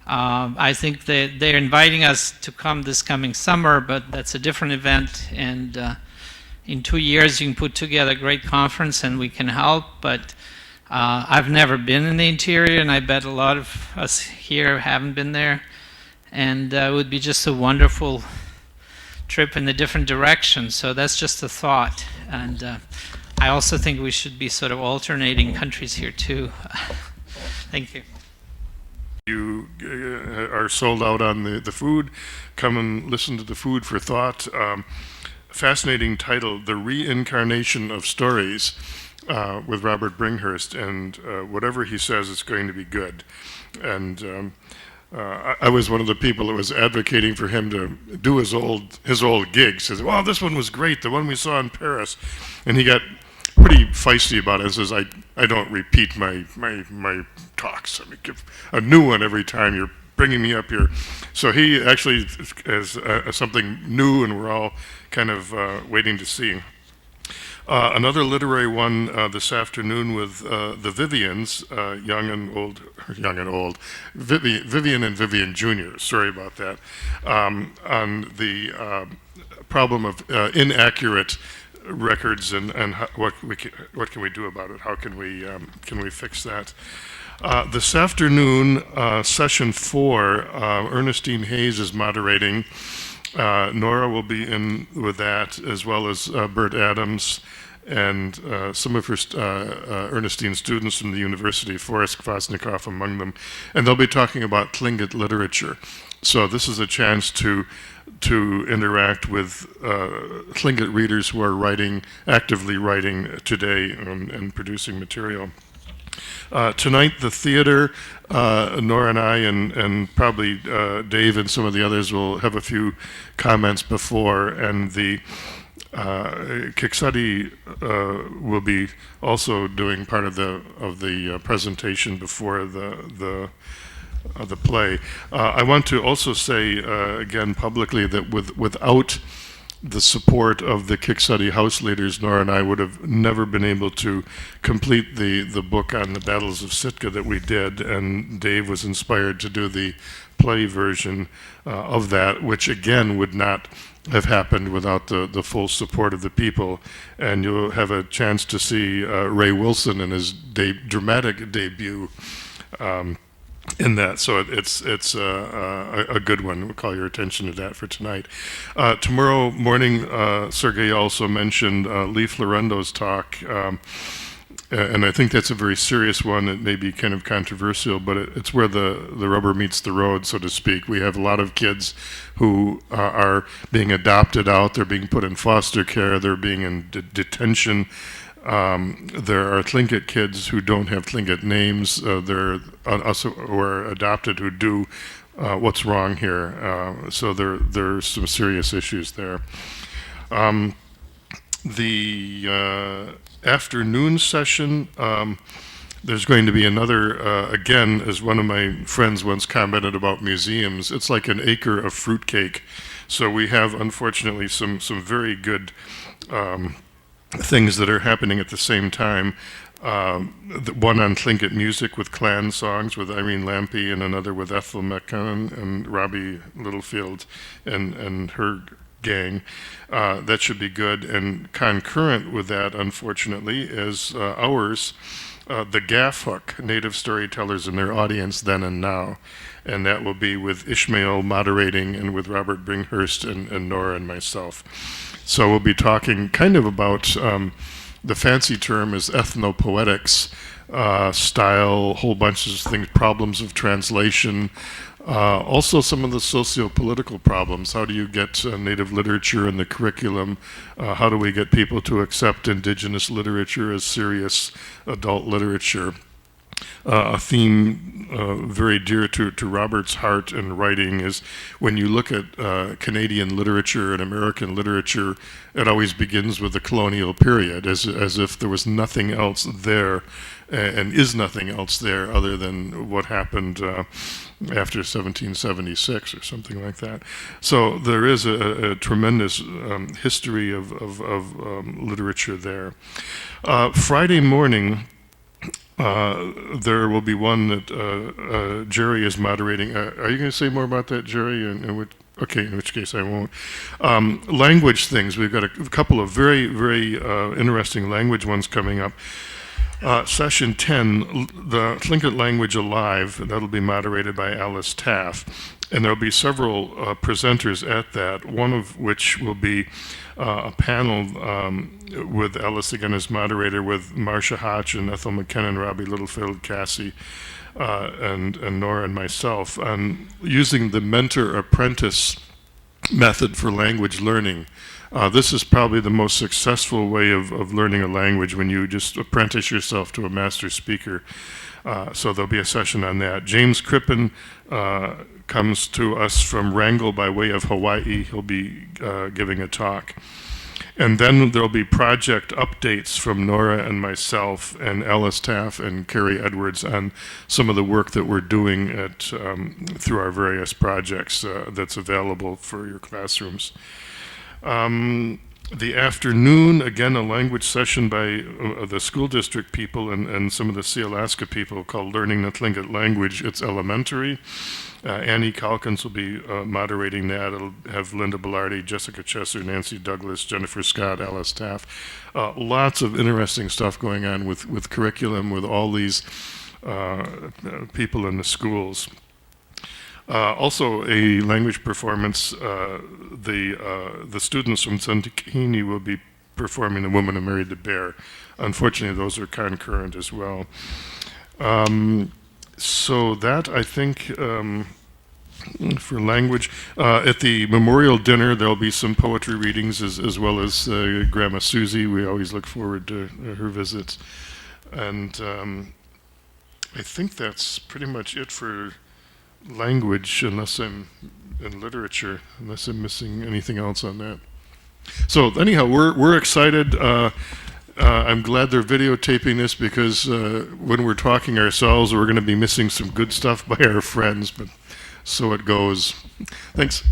I think they're inviting us to come this coming summer, but that's a different event, and in 2 years you can put together a great conference and we can help, but I've never been in the interior, and I bet a lot of us here haven't been there, and it would be just a wonderful trip in a different direction. So that's just a thought, and I also think we should be sort of alternating countries here too. Thank you. You are sold out on the food. Come and listen to the Food for Thought. Fascinating title, The Reincarnation of Stories, with Robert Bringhurst, and whatever he says, it's going to be good. And I was one of the people that was advocating for him to do his old gigs. He said, "Well, this one was great, the one we saw in Paris," and he got pretty feisty about it and says, I don't repeat my talks. I mean, give a new one every time you're bringing me up here. So he actually has something new, and we're all kind of waiting to see. Another literary one this afternoon with the Vivians, young and old, Vivian and Vivian Jr., sorry about that, on the problem of inaccurate records and what can we do about it? How can we fix that? This afternoon, session 4, Ernestine Hayes is moderating. Nora will be in with that, as well as Bert Adams and some of her Ernestine students from the university, Forrest Kvasnikoff among them, and they'll be talking about Tlingit literature. So this is a chance to interact with Tlingit readers who are actively writing today and producing material. Tonight, the theater, Nora and I, and probably Dave and some of the others will have a few comments before, and the Kiks.adi will be also doing part of the presentation before the play. I want to also say again publicly that without the support of the Kiks.adi house leaders, Nora and I would have never been able to complete the book on the battles of Sitka that we did, and Dave was inspired to do the play version of that, which again would not have happened without the full support of the people. And you'll have a chance to see Ray Wilson in his dramatic debut in that, so it's a good one. We'll call your attention to that for tonight. Tomorrow morning, Sergei also mentioned Leif Lorendo's talk, and I think that's a very serious one. It may be kind of controversial, but it's where the rubber meets the road, so to speak. We have a lot of kids who are being adopted out. They're being put in foster care. They're being in detention. There are Tlingit kids who don't have Tlingit names. There are also who are adopted who do. What's wrong here? So there's some serious issues there. The afternoon session, there's going to be another, again, as one of my friends once commented about museums, it's like an acre of fruitcake. So we have, unfortunately, some very good things that are happening at the same time. One on Tlingit music with clan songs with Irene Lampe, and another with Ethel Metcalfe and Robbie Littlefield and her gang. That should be good. And concurrent with that, unfortunately, is ours, the Gaff Hook, Native Storytellers and Their Audience Then and Now. And that will be with Ishmael moderating and with Robert Bringhurst and Nora and myself. So we'll be talking kind of about, the fancy term is ethnopoetics, style, whole bunch of things, problems of translation, also some of the socio-political problems. How do you get Native literature in the curriculum? How do we get people to accept Indigenous literature as serious adult literature? A theme very dear to Robert's heart and writing is when you look at Canadian literature and American literature, it always begins with the colonial period, as if there was nothing else there, and is nothing else there other than what happened after 1776 or something like that. So there is a tremendous history of literature there. Friday morning, there will be one that Gerry is moderating. Are you going to say more about that, Gerry? Okay, in which case I won't. Language things. We've got a couple of very, very interesting language ones coming up. Session 10, the Tlingit Language Alive, that'll be moderated by Alice Taff. And there'll be several presenters at that, one of which will be a panel with Alice again as moderator, with Marcia Hotch and Ethel McKinnon, Robbie Littlefield, Cassie, and Nora and myself, on using the mentor-apprentice method for language learning. This is probably the most successful way of learning a language, when you just apprentice yourself to a master speaker. So there'll be a session on that. James Crippen comes to us from Wrangell by way of Hawaii. He'll be giving a talk. And then there'll be project updates from Nora and myself and Alice Taff and Carrie Edwards on some of the work that we're doing at through our various projects that's available for your classrooms. The afternoon, again, a language session by the school district people and some of the Sea Alaska people called Learning the Tlingit Language. It's elementary. Annie Calkins will be moderating that. It'll have Linda Bellardi, Jessica Chesser, Nancy Douglas, Jennifer Scott, Alice Taff. Lots of interesting stuff going on with curriculum, with all these people in the schools. Also, a language performance. The students from Santikini will be performing "The Woman Who Married the Bear." Unfortunately, those are concurrent as well. So that, I think, for language. At the memorial dinner, there'll be some poetry readings as well as Grandma Suzie. We always look forward to her visits. And I think that's pretty much it for language, unless I'm in literature, unless I'm missing anything else on that. So anyhow, we're excited. I'm glad they're videotaping this because when we're talking ourselves, we're going to be missing some good stuff by our friends, but so it goes. Thanks.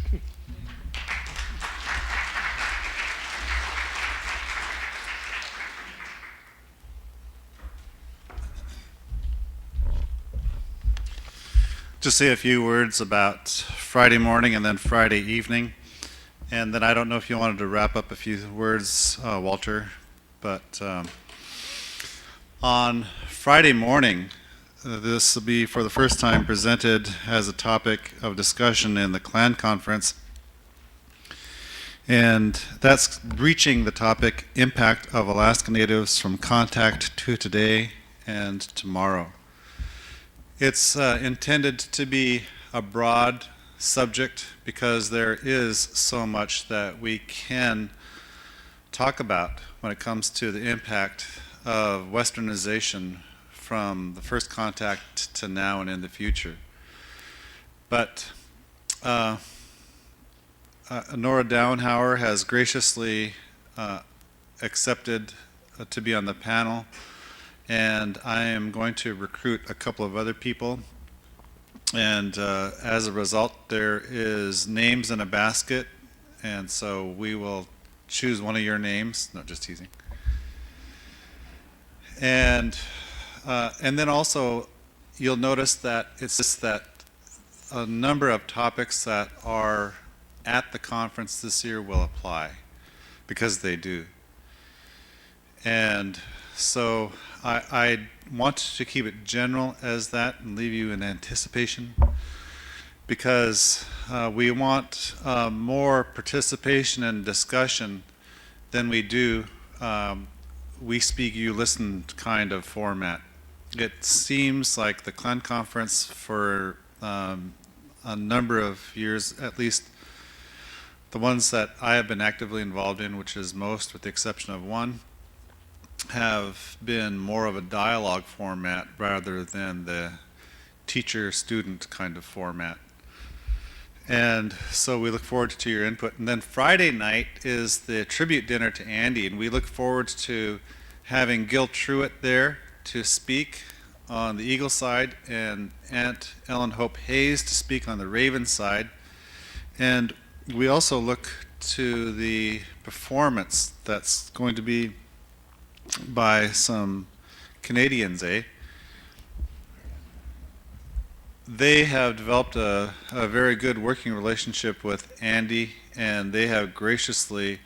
Just say a few words about Friday morning and then Friday evening. And then I don't know if you wanted to wrap up a few words, Walter, but on Friday morning, this will be for the first time presented as a topic of discussion in the Clan Conference. And that's reaching the topic, Impact of Alaska Natives from Contact to Today and Tomorrow. It's intended to be a broad subject because there is so much that we can talk about when it comes to the impact of westernization from the first contact to now and in the future. But Nora Dauenhauer has graciously accepted to be on the panel, and I am going to recruit a couple of other people. And as a result, there is names in a basket, and so we will choose one of your names. No, just teasing. And then also, you'll notice that it's just that a number of topics that are at the conference this year will apply, because they do. And so I want to keep it general as that and leave you in anticipation, because we want more participation and discussion than we do we speak, you listen kind of format. It seems like the Clan Conference for a number of years, at least the ones that I have been actively involved in, which is most with the exception of one, have been more of a dialogue format rather than the teacher-student kind of format. And so we look forward to your input. And then Friday night is the tribute dinner to Andy, and we look forward to having Gil Truitt there to speak on the Eagle side, and Aunt Ellen Hope Hayes to speak on the Raven side. And we also look to the performance that's going to be by some Canadians, They have developed a very good working relationship with Andy, and they have graciously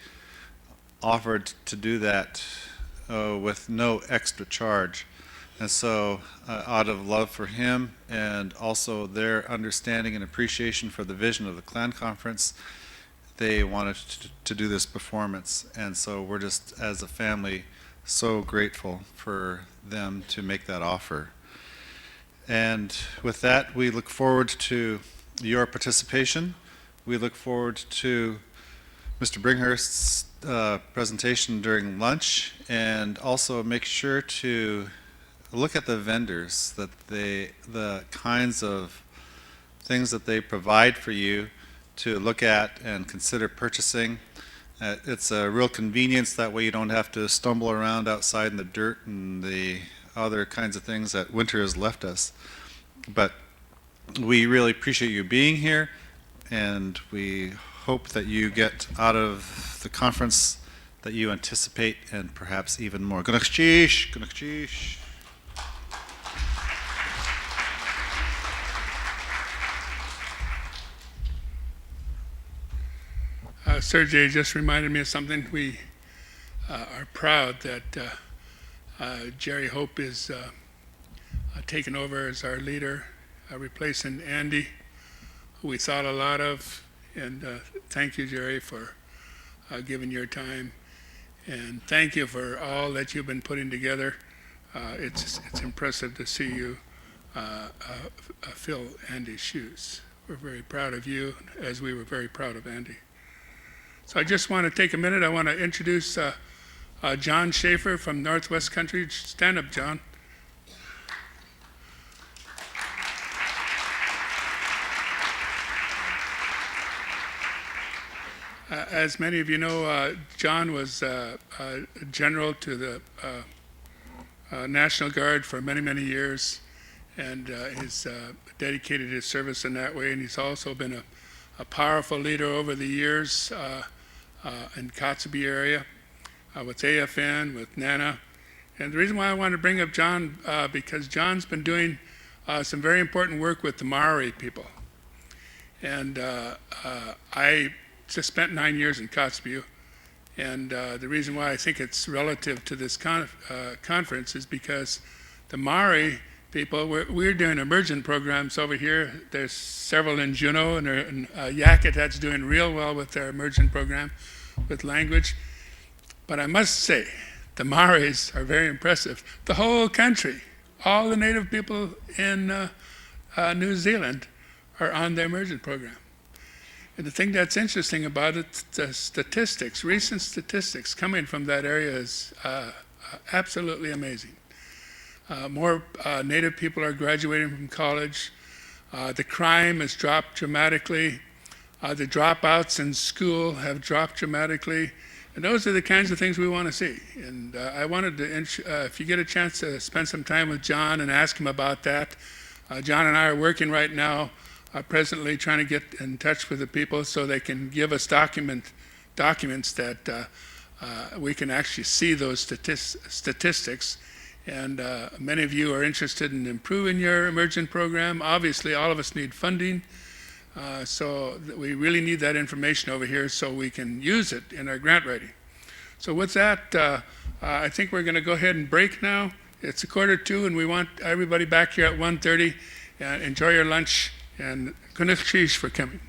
offered to do that with no extra charge. And so out of love for him and also their understanding and appreciation for the vision of the Clan Conference, they wanted to do this performance. And so we're just, as a family, so grateful for them to make that offer. And with that, we look forward to your participation. We look forward to Mr. Bringhurst's presentation during lunch, and also make sure to look at the vendors, that the kinds of things that they provide for you to look at and consider purchasing. It's a real convenience. That way you don't have to stumble around outside in the dirt and the other kinds of things that winter has left us. But we really appreciate you being here, and we hope that you get out of the conference that you anticipate, and perhaps even more. Gunakchish, gunakchish. Sergei just reminded me of something. We are proud that Gerry Hope is taken over as our leader, replacing Andy, who we thought a lot of. And thank you, Gerry, for giving your time. And thank you for all that you've been putting together. It's impressive to see you fill Andy's shoes. We're very proud of you, as we were very proud of Andy. So I just want to take a minute. I want to introduce John Shaeffer from Northwest Country. Stand up, John. As many of you know, John was general to the National Guard for many, many years, and he's dedicated his service in that way. And he's also been a powerful leader over the years in Kiks.adi area with AFN, with NANA. And the reason why I wanted to bring up John, because John's been doing some very important work with the Maori people. And I just spent 9 years in Kiks.adi, and the reason why I think it's relative to this conference is because the Maori people, we're doing immersion programs over here. There's several in Juneau, and Yakutat's doing real well with their immersion program with language. But I must say, the Maoris are very impressive. The whole country, all the native people in New Zealand are on their immersion program. And the thing that's interesting about it, the statistics, recent statistics coming from that area is absolutely amazing. More Native people are graduating from college. The crime has dropped dramatically. The dropouts in school have dropped dramatically. And those are the kinds of things we want to see. And I wanted to, if you get a chance to spend some time with John and ask him about that. John and I are working right now, presently trying to get in touch with the people so they can give us documents that we can actually see those statistics. And many of you are interested in improving your immersion program. Obviously, all of us need funding. So we really need that information over here so we can use it in our grant writing. So with that, I think we're going to go ahead and break now. It's 1:45, and we want everybody back here at 1:30. Enjoy your lunch, and kunik cheese for coming.